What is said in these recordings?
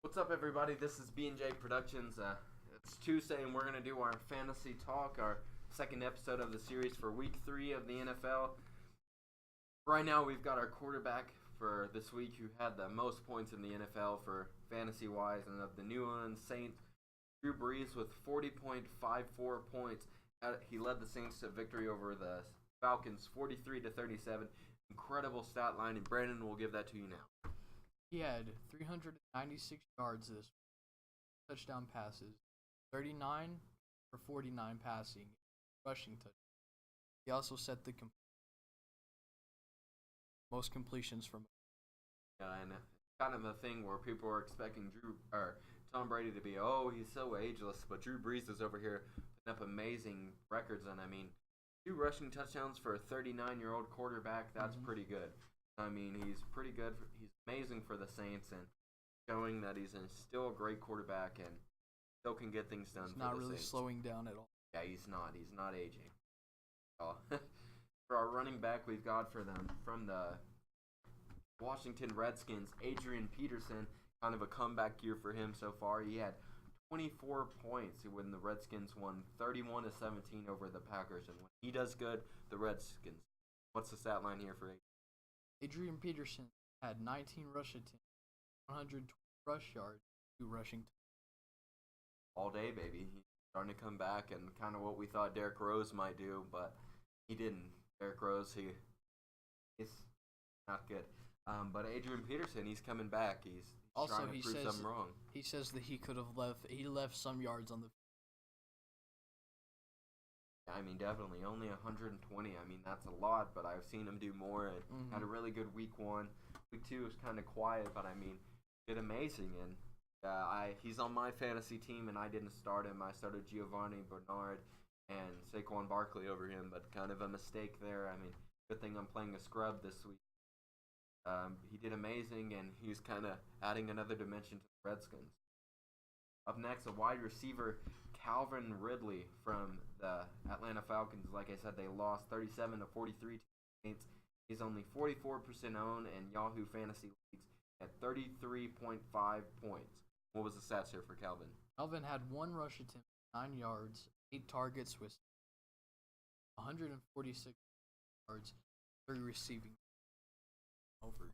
What's up, everybody? This is B&J Productions. It's Tuesday, and we're going to do our fantasy talk, our second episode of the series for Week 3 of the NFL. Right now, we've got our quarterback for this week who had the most points in the NFL for fantasy-wise, and of the New Orleans Saints, Drew Brees with 40.54 points. He led the Saints to victory over the Falcons, 43-37. Incredible stat line, and Brandon will give that to you now. He had 396 yards this week, touchdown passes, 39 for 49 passing, rushing touchdowns. He also set the most completions from. Yeah, and kind of a thing where people are expecting Tom Brady to be, he's so ageless, but Drew Brees is over here putting up amazing records, and I mean, 2 rushing touchdowns for a 39-year-old quarterback. That's pretty good. I mean, he's pretty good. He's amazing for the Saints and showing that he's still a great quarterback and still can get things done. He's not really Saints. slowing down at all. Yeah, he's not. He's not aging. For our running back, we've got for them from the Washington Redskins, Adrian Peterson. Kind of a comeback year for him so far. He had 24 points when the Redskins won 31-17 over the Packers. And when he does good, the Redskins. What's the stat line here for Adrian Peterson had 19 rush attempts, 120 rush yards, 2 rushing touchdowns. All day, baby. He's starting to come back, and kind of what we thought Derrick Rose might do, but he didn't. Derrick Rose, he's not good. But Adrian Peterson, he's coming back. He's also, trying to prove something wrong. He says that he could have left some yards on the. I mean, definitely. Only 120. I mean, that's a lot, but I've seen him do more and had a really good week 1. Week 2 was kind of quiet, but I mean, did amazing. And he's on my fantasy team, and I didn't start him. I started Giovanni Bernard and Saquon Barkley over him, but kind of a mistake there. I mean, good thing I'm playing a scrub this week. He did amazing, and he's kind of adding another dimension to the Redskins. Up next, a wide receiver, Calvin Ridley from the Atlanta Falcons. Like I said, they lost 37-43 to the Saints. He's only 44% owned in Yahoo Fantasy Leagues at 33.5 points. What was the stats here for Calvin? Calvin had 1 rush attempt, 9 yards, 8 targets with 146 yards, 3 receiving over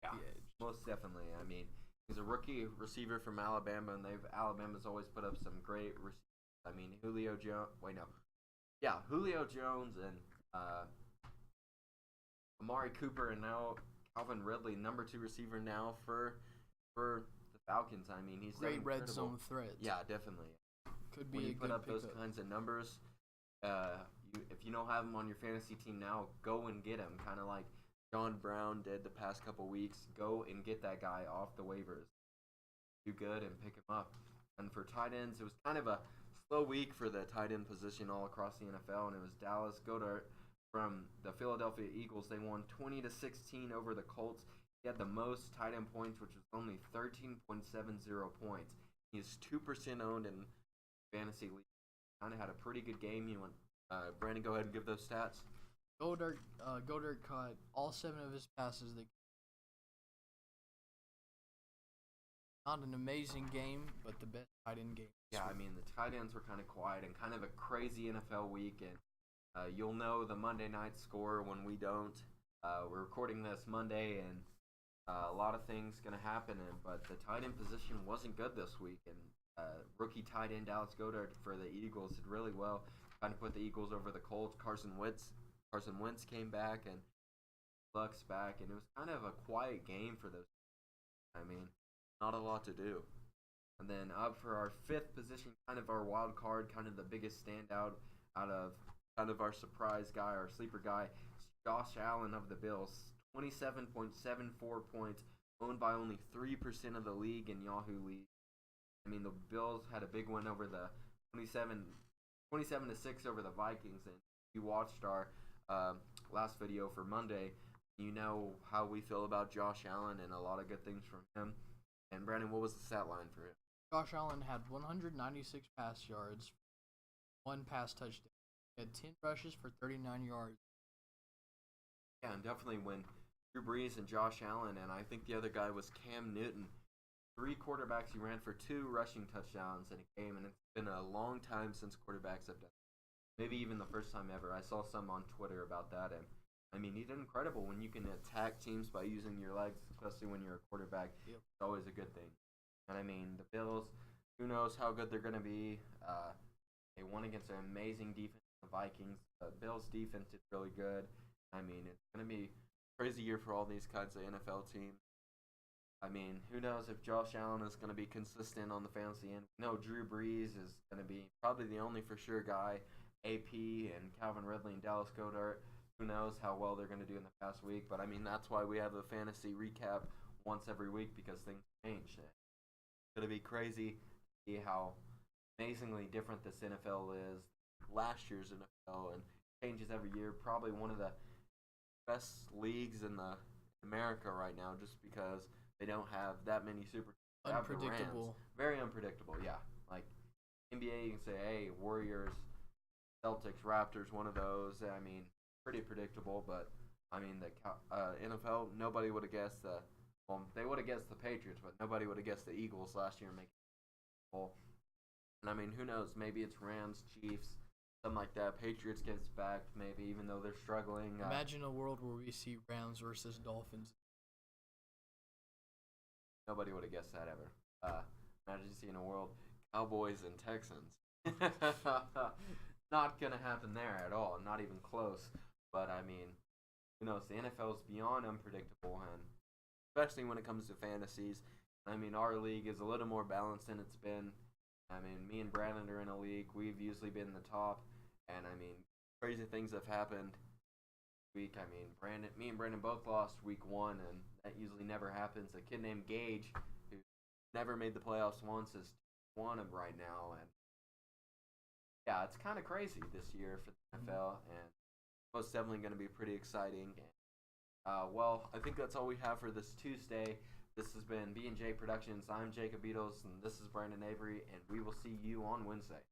the edge. Most definitely. I mean, he's a rookie receiver from Alabama, and Alabama's always put up some great receivers. I mean, Julio Jones and Amari Cooper, and now Calvin Ridley, number 2 receiver now for the Falcons. I mean, he's great red zone threat. Yeah, definitely. Could be when you a put good up those pickup. kinds of numbers, if you don't have him on your fantasy team now, go and get him. Kind of like John Brown did the past couple weeks. Go and get that guy off the waivers. Do good and pick him up. And for tight ends, it was kind of a slow week for the tight end position all across the NFL, and it was Dallas Goedert from the Philadelphia Eagles. They won 20-16 over the Colts. He had the most tight end points, which was only 13.70 points. He is 2% owned in fantasy league. Kind of had a pretty good game. You want Brandon, go ahead and give those stats. Goddard caught all 7 of his passes. Not an amazing game, but the best tight end game. Yeah, I mean, the tight ends were kind of quiet and kind of a crazy NFL week. And you'll know the Monday night score when we don't. We're recording this Monday, and a lot of things going to happen. But the tight end position wasn't good this week. And rookie tight end Dallas Goedert for the Eagles did really well. Kind of put the Eagles over the Colts. Carson Wentz came back, and Bucks back, and it was kind of a quiet game for those. I mean, not a lot to do. And then up for our 5th position, kind of our wild card, kind of the biggest standout out of kind of our surprise guy, our sleeper guy, Josh Allen of the Bills. 27.74 points, owned by only 3% of the league in Yahoo League. I mean, the Bills had a big win over the 27-6 over the Vikings, and you watched our last video for Monday. You know how we feel about Josh Allen and a lot of good things from him. And Brandon, what was the stat line for him? Josh Allen had 196 pass yards, 1 pass touchdown. He had 10 rushes for 39 yards. Yeah, and definitely when Drew Brees and Josh Allen, and I think the other guy was Cam Newton, 3 quarterbacks who ran for 2 rushing touchdowns in a game, and it's been a long time since quarterbacks have done it. Maybe even the first time ever. I saw some on Twitter about that, and I mean, he did incredible when you can attack teams by using your legs, especially when you're a quarterback. Yep. It's always a good thing. And I mean, the Bills, who knows how good they're going to be. They won against an amazing defense, the Vikings. The Bills' defense is really good. I mean, it's going to be a crazy year for all these kinds of NFL teams. I mean, who knows if Josh Allen is going to be consistent on the fantasy end. No, Drew Brees is going to be probably the only for sure guy. AP and Calvin Ridley and Dallas Goedert. Who knows how well they're going to do in the past week. But, I mean, that's why we have a fantasy recap once every week because things change. It's going to be crazy to see how amazingly different this NFL is. Last year's NFL and changes every year. Probably one of the best leagues in America right now just because they don't have that many super Unpredictable. Very unpredictable, yeah. Like NBA, you can say, hey, Warriors, Celtics, Raptors, one of those. I mean, pretty predictable, but I mean, the NFL, nobody would have guessed they would have guessed the Patriots, but nobody would have guessed the Eagles last year making the Bowl. And I mean, who knows? Maybe it's Rams, Chiefs, something like that. Patriots gets back, maybe, even though they're struggling. Imagine a world where we see Rams versus Dolphins. Nobody would have guessed that ever. Imagine seeing a world Cowboys and Texans. Not going to happen there at all. Not even close. But, I mean, who knows? The NFL is beyond unpredictable, and especially when it comes to fantasies. I mean, our league is a little more balanced than it's been. I mean, me and Brandon are in a league. We've usually been the top. And, I mean, crazy things have happened week. I mean, me and Brandon both lost week 1, and that usually never happens. A kid named Gage, who never made the playoffs once, is 1 right now. And, yeah, it's kind of crazy this year for the NFL, and most definitely going to be pretty exciting. Well, I think that's all we have for this Tuesday. This has been B&J Productions. I'm Jacob Beatles, and this is Brandon Avery, and we will see you on Wednesday.